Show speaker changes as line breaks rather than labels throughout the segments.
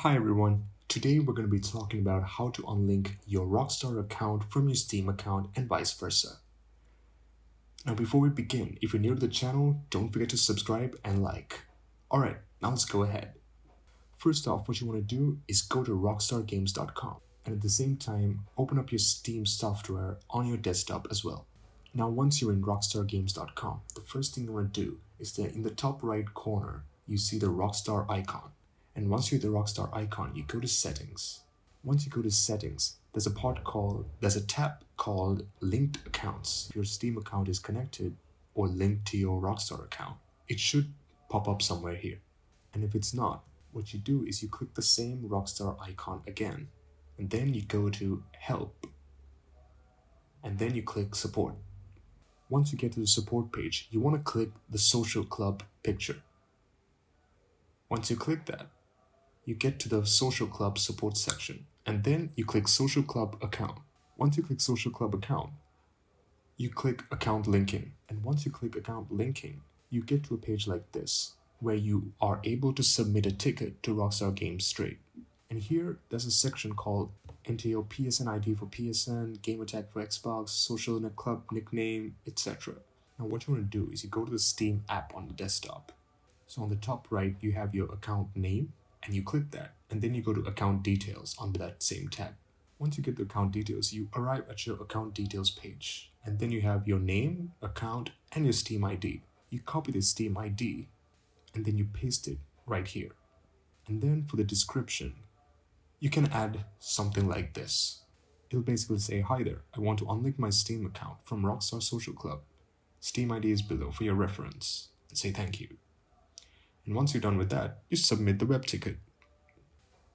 Hi everyone, today we're going to be talking about how to unlink your Rockstar account from your Steam account and vice versa. Now before we begin, if you're new to the channel, don't forget to subscribe and like. Alright, now let's go ahead. First off, what you want to do is go to rockstargames.com and at the same time, open up your Steam software on your desktop as well. Now once you're in rockstargames.com, the first thing you want to do is that in the top right corner, you see the Rockstar icon. And once you're the Rockstar icon, you go to settings. Once you go to settings, there's a tab called linked accounts. If your Steam account is connected or linked to your Rockstar account, it should pop up somewhere here. And if it's not, what you do is you click the same Rockstar icon again, and then you go to help, and then you click support. Once you get to the support page, you want to click the social club picture. Once you click that, you get to the social club support section, and then you click social club account. Once you click social club account, you click account linking. And once you click account linking, you get to a page like this, where you are able to submit a ticket to Rockstar Games straight. And here, there's a section called enter your PSN ID for PSN, gamertag for Xbox, social net club nickname, etc. Now what you want to do is you go to the Steam app on the desktop. So on the top right, you have your account name, and you click that, and then you go to account details under that same tab. Once you get the account details, you arrive at your account details page, and then you have your name, account, and your Steam ID. You copy the Steam ID, and then you paste it right here. And then for the description, you can add something like this. It'll basically say, hi there, I want to unlink my Steam account from Rockstar Social Club. Steam ID is below for your reference, and say thank you. And once you're done with that, you submit the web ticket.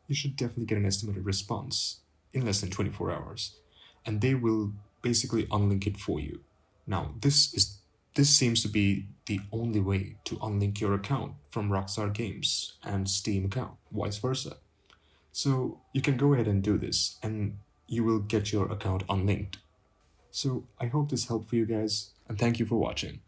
You should definitely get an estimated response in less than 24 hours, and they will basically unlink it for you. Now, this seems to be the only way to unlink your account from Rockstar Games and Steam account, vice versa. So you can go ahead and do this, and you will get your account unlinked. So I hope this helped for you guys, and thank you for watching.